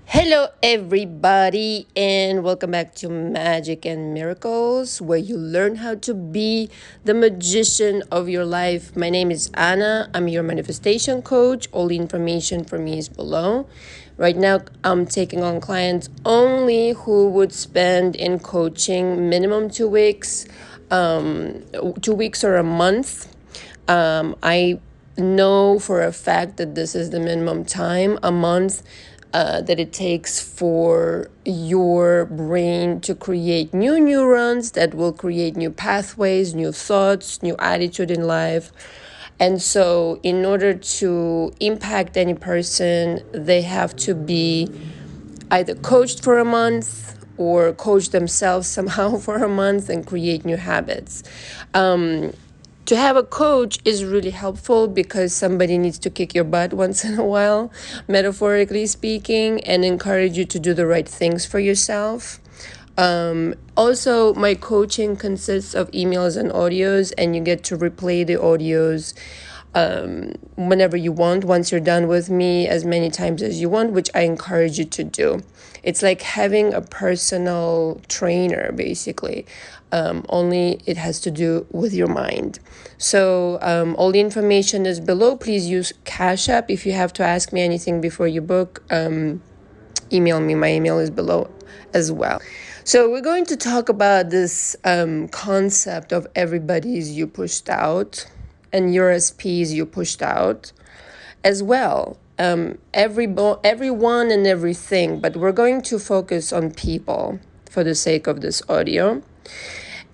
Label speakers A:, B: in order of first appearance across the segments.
A: Hello, everybody, and welcome back to Magic and Miracles, where you learn how to be the magician of your life. My name is Anna. I'm your manifestation coach. All the information for me is below. Right now, I'm taking on clients only who would spend in coaching minimum 2 weeks, 2 weeks or a month. I know for a fact that this is the minimum time, a month, that it takes for your brain to create new neurons that will create new pathways, new thoughts, new attitude in life. And so, in order to impact any person, they have to be either coached for a month or coach themselves somehow for a month and create new habits. To have a coach is really helpful because somebody needs to kick your butt once in a while, metaphorically speaking, and encourage you to do the right things for yourself. Also, my coaching consists of emails and audios, and you get to replay the audios whenever you want, once you're done with me, as many times as you want, which I encourage you to do. It's like having a personal trainer, basically. Only it has to do with your mind. So all the information is below. Please use Cash App. If you have to ask me anything before you book, email me. My email is below as well. So we're going to talk about this concept of everybody's you pushed out and your SPs you pushed out as well. Everyone and everything, but we're going to focus on people for the sake of this audio.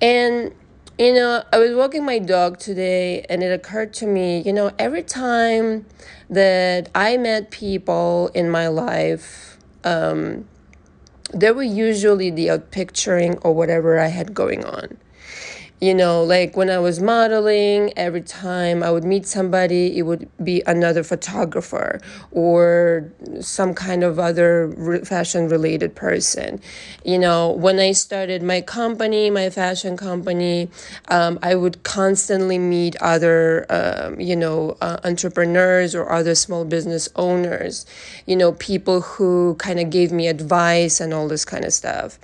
A: And, I was walking my dog today and it occurred to me, every time that I met people in my life, they were usually the outpicturing or whatever I had going on. Like when I was modeling, every time I would meet somebody, it would be another photographer or some kind of other fashion-related person. When I started my company, my fashion company, I would constantly meet other, entrepreneurs or other small business owners, people who kind of gave me advice and all this kind of stuff.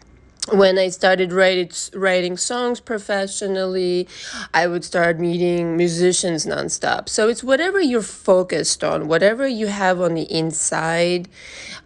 A: When I started writing songs professionally, I would start meeting musicians nonstop. So it's whatever you're focused on, whatever you have on the inside,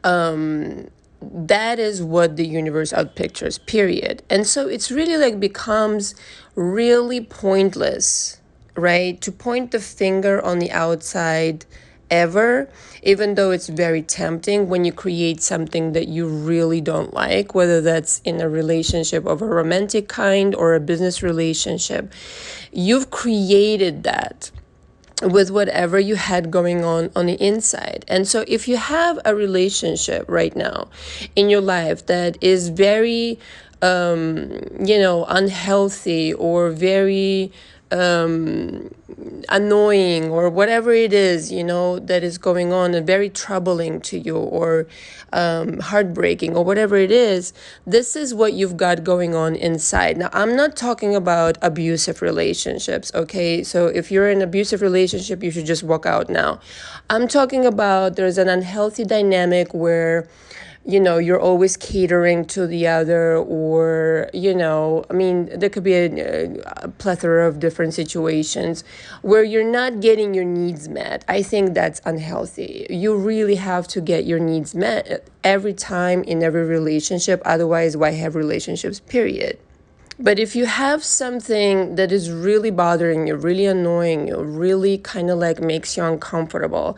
A: that is what the universe outpictures, period. And so it's really like becomes really pointless, right? To point the finger on the outside ever, even though it's very tempting when you create something that you really don't like, whether that's in a relationship of a romantic kind or a business relationship. You've created that with whatever you had going on the inside. And so if you have a relationship right now in your life that is very unhealthy or very annoying or whatever it is, that is going on and very troubling to you or heartbreaking or whatever it is, this is what you've got going on inside. Now, I'm not talking about abusive relationships, okay? So if you're in an abusive relationship, you should just walk out now. I'm talking about there's an unhealthy dynamic where you're always catering to the other or, there could be a plethora of different situations where you're not getting your needs met. I think that's unhealthy. You really have to get your needs met every time in every relationship. Otherwise, why have relationships, period? But if you have something that is really bothering you, really annoying you, really kind of like makes you uncomfortable,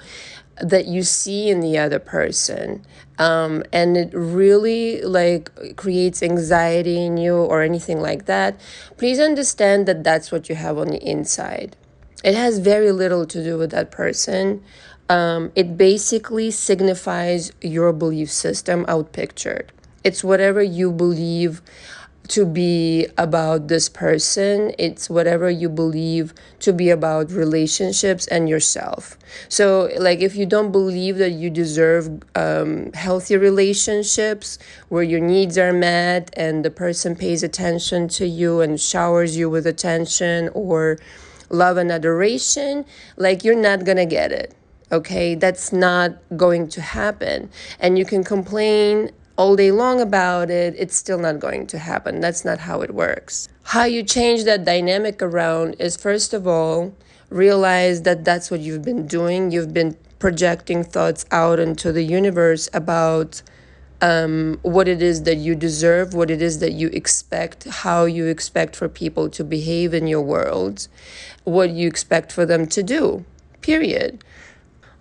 A: that you see in the other person, and it really like creates anxiety in you or anything like that, please understand that that's what you have on the inside. It has very little to do with that person. It basically signifies your belief system outpictured. It's whatever you believe to be about this person. It's whatever you believe to be about relationships and yourself. So like if you don't believe that you deserve healthy relationships where your needs are met and the person pays attention to you and showers you with attention or love and adoration, like you're not gonna get it. Okay, that's not going to happen. And you can complain all day long about it, it's still not going to happen. That's not how it works. How you change that dynamic around is, first of all, realize that that's what you've been doing. You've been projecting thoughts out into the universe about what it is that you deserve, what it is that you expect, how you expect for people to behave in your world, what you expect for them to do, period.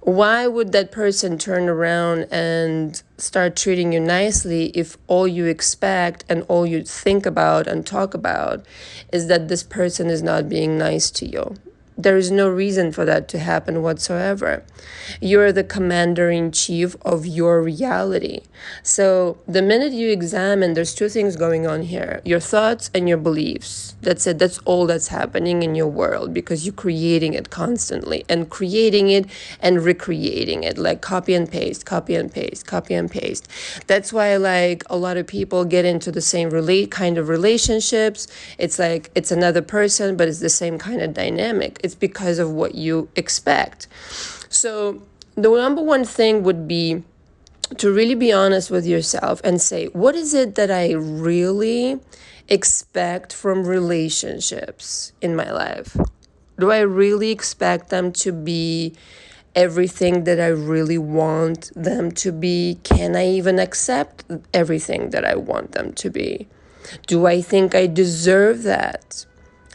A: Why would that person turn around and start treating you nicely if all you expect and all you think about and talk about is that this person is not being nice to you? There is no reason for that to happen whatsoever. You're the commander in chief of your reality. So the minute you examine, there's two things going on here: your thoughts and your beliefs. That's it. That's all that's happening in your world, because you're creating it constantly and creating it and recreating it, like copy and paste, copy and paste, copy and paste. That's why, like, a lot of people get into the same kind of relationships. It's like it's another person, but it's the same kind of dynamic. It's because of what you expect. So the number one thing would be to really be honest with yourself and say, what is it that I really expect from relationships in my life? Do I really expect them to be everything that I really want them to be? Can I even accept everything that I want them to be? Do I think I deserve that?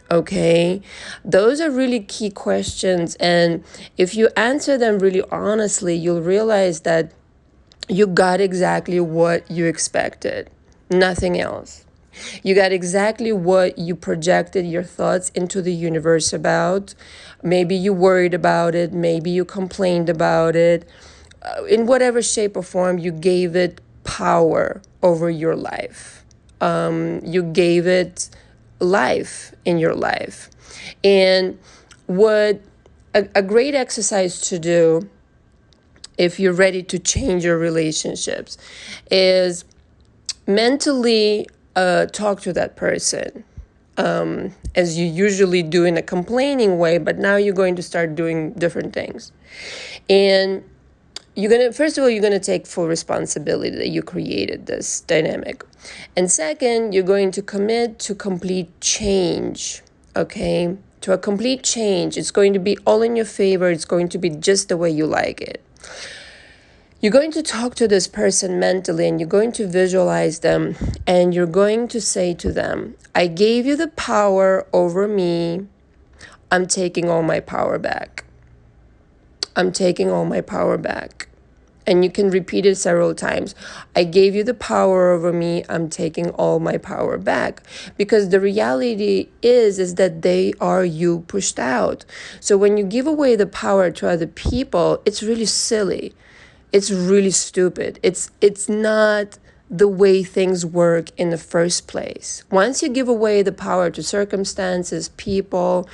A: Okay, those are really key questions. And if you answer them really honestly, you'll realize that you got exactly what you expected, nothing else. You got exactly what you projected your thoughts into the universe about. Maybe you worried about it, maybe you complained about it. In whatever shape or form, you gave it power over your life. You gave it life in your life. And what a great exercise to do if you're ready to change your relationships is mentally talk to that person, as you usually do in a complaining way, but now you're going to start doing different things. And first of all, you're going to take full responsibility that you created this dynamic. And second, you're going to commit to complete change, okay? To a complete change. It's going to be all in your favor. It's going to be just the way you like it. You're going to talk to this person mentally, and you're going to visualize them, and you're going to say to them, I gave you the power over me. I'm taking all my power back. I'm taking all my power back. And you can repeat it several times. I gave you the power over me. I'm taking all my power back. Because the reality is that they are you pushed out. So when you give away the power to other people, it's really silly. It's really stupid. It's not the way things work in the first place. Once you give away the power to circumstances, people,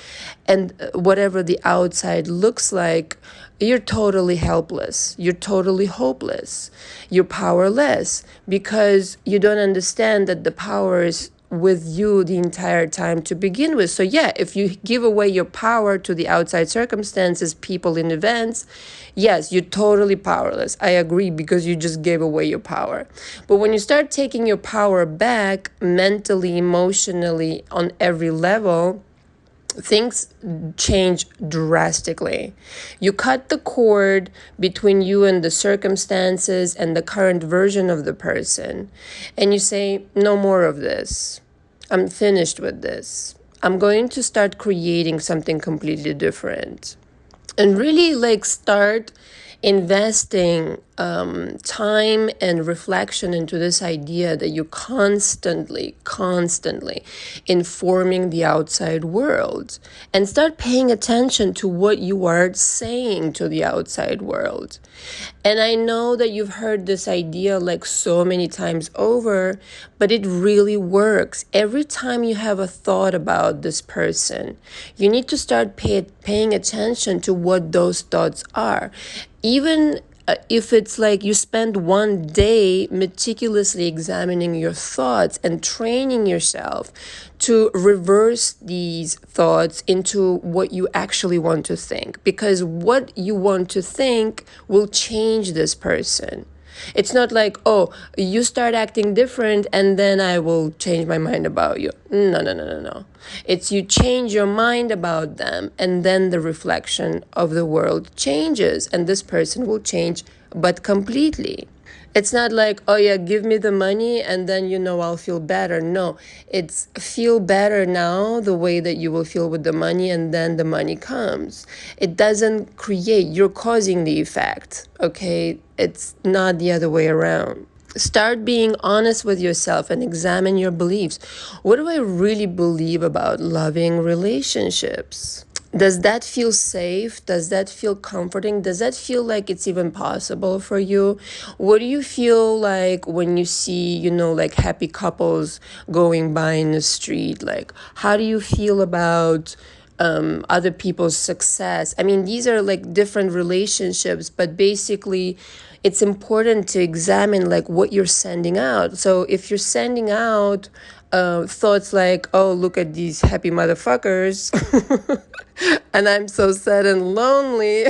A: and whatever the outside looks like, you're totally helpless. You're totally hopeless. You're powerless because you don't understand that the power is with you the entire time to begin with. So yeah, if you give away your power to the outside circumstances, people, and events, yes, you're totally powerless. I agree, because you just gave away your power. But when you start taking your power back mentally, emotionally, on every level, things change drastically. You cut the cord between you and the circumstances and the current version of the person, and you say, no more of this. I'm finished with this. I'm going to start creating something completely different. And really, like, start investing time and reflection into this idea that you're constantly informing the outside world, and start paying attention to what you are saying to the outside world. And I know that you've heard this idea like so many times over, but it really works. Every time you have a thought about this person, you need to start paying attention to what those thoughts are. Even if it's like you spend one day meticulously examining your thoughts and training yourself to reverse these thoughts into what you actually want to think, because what you want to think will change this person. It's not like, oh, you start acting different and then I will change my mind about you. No, no, no, no, no. It's you change your mind about them and then the reflection of the world changes and this person will change, but completely. It's not like, oh yeah, give me the money and then I'll feel better. No, it's feel better now the way that you will feel with the money and then the money comes. It doesn't create, you're causing the effect, okay? It's not the other way around. Start being honest with yourself and examine your beliefs. What do I really believe about loving relationships? Does that feel safe? Does that feel comforting? Does that feel like it's even possible for you? What do you feel like when you see, like happy couples going by in the street? Like, how do you feel about other people's success? I mean, these are like different relationships, but basically it's important to examine like what you're sending out. So if you're sending out thoughts like, oh, look at these happy motherfuckers, and I'm so sad and lonely.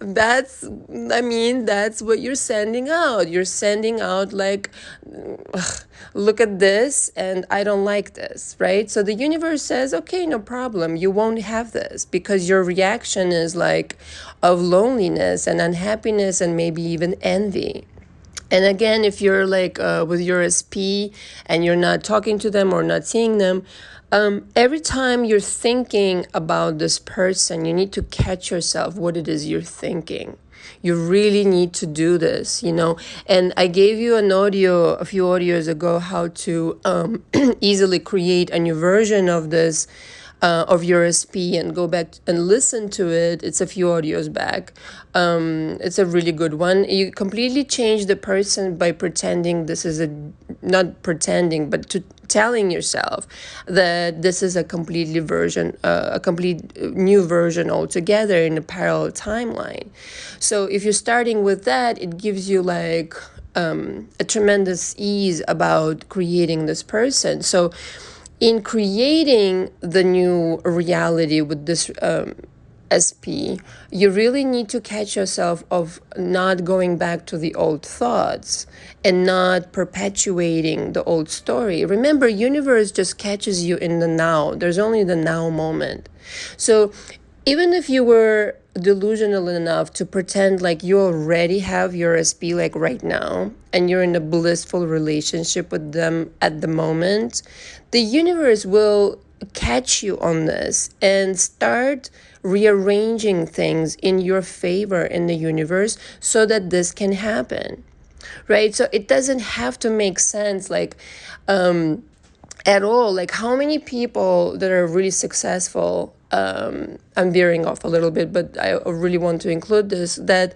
A: That's what you're sending out. You're sending out like, ugh, look at this and I don't like this, right? So the universe says, okay, no problem. You won't have this because your reaction is like of loneliness and unhappiness and maybe even envy. And again, if you're like with your SP and you're not talking to them or not seeing them, every time you're thinking about this person, you need to catch yourself what it is you're thinking. You really need to do this, And I gave you a few audios ago, how to easily create a new version of this, of your SP, and go back and listen to it. It's a few audios back. It's a really good one. You completely change the person by pretending this is not pretending, but telling yourself that this is a complete new version altogether in a parallel timeline. So if you're starting with that, it gives you like a tremendous ease about creating this person. So in creating the new reality with this SP, you really need to catch yourself of not going back to the old thoughts and not perpetuating the old story. Remember, universe just catches you in the now. There's only the now moment. So even if you were delusional enough to pretend like you already have your SP like right now and you're in a blissful relationship with them at the moment, the universe will catch you on this and start rearranging things in your favor in the universe so that this can happen, right? So it doesn't have to make sense like at all. Like how many people that are really successful, I'm veering off a little bit, but I really want to include this, that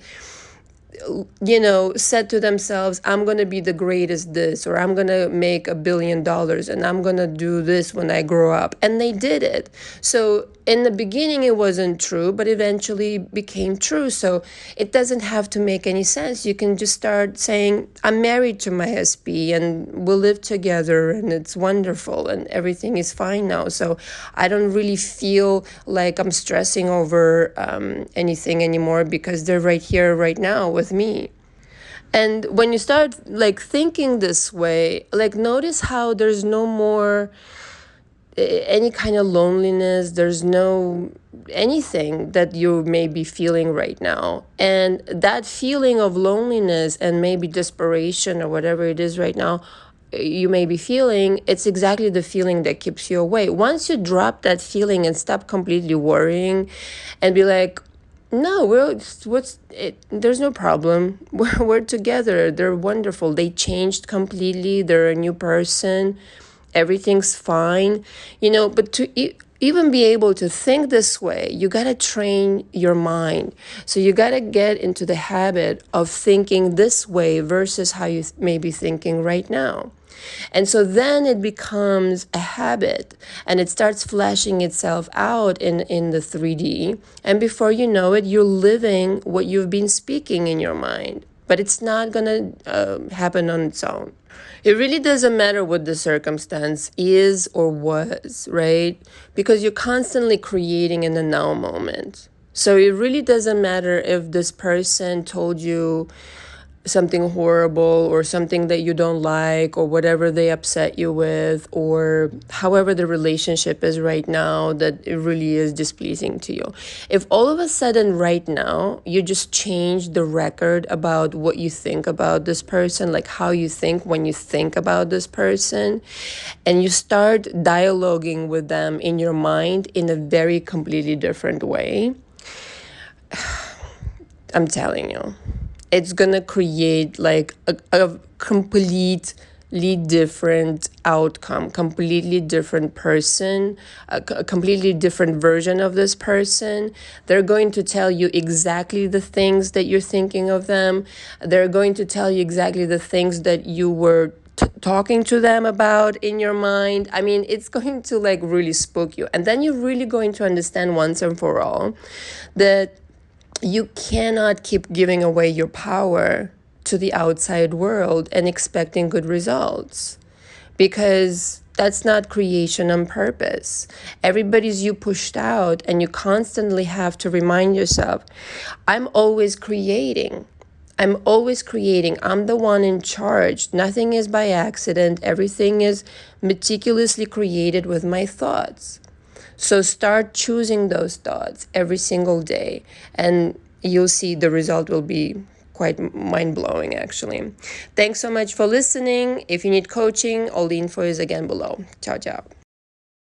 A: said to themselves, I'm going to be the greatest this, or I'm going to make $1 billion and I'm going to do this when I grow up. And they did it. So in the beginning, it wasn't true, but eventually became true. So it doesn't have to make any sense. You can just start saying, I'm married to my SP and we'll live together and it's wonderful and everything is fine now. So I don't really feel like I'm stressing over anything anymore because they're right here, right now with me. And when you start like thinking this way, like notice how there's no more any kind of loneliness. There's no anything that you may be feeling right now. And that feeling of loneliness and maybe desperation or whatever it is right now you may be feeling, it's exactly the feeling that keeps you away. Once you drop that feeling and stop completely worrying and be like, no, there's no problem. We're together. They're wonderful. They changed completely. They're a new person. Everything's fine, but to even be able to think this way, you got to train your mind. So you got to get into the habit of thinking this way versus how you may be thinking right now. And so then it becomes a habit and it starts flashing itself out in the 3D. And before you know it, you're living what you've been speaking in your mind. But it's not going to happen on its own. It really doesn't matter what the circumstance is or was, right? Because you're constantly creating in the now moment. So it really doesn't matter if this person told you something horrible or something that you don't like or whatever they upset you with or however the relationship is right now that it really is displeasing to you. If all of a sudden right now you just change the record about what you think about this person, like how you think when you think about this person, and you start dialoguing with them in your mind in a very completely different way, I'm telling you, it's gonna create like a completely different outcome, completely different person, a completely different version of this person. They're going to tell you exactly the things that you're thinking of them. They're going to tell you exactly the things that you were talking to them about in your mind. I mean, it's going to like really spook you. And then you're really going to understand once and for all that you cannot keep giving away your power to the outside world and expecting good results, because that's not creation on purpose. Everybody's you pushed out, and you constantly have to remind yourself, I'm always creating. I'm always creating. I'm the one in charge. Nothing is by accident. Everything is meticulously created with my thoughts. So start choosing those thoughts every single day, and you'll see the result will be quite mind-blowing, actually. Thanks so much for listening. If you need coaching, all the info is again below. Ciao, ciao.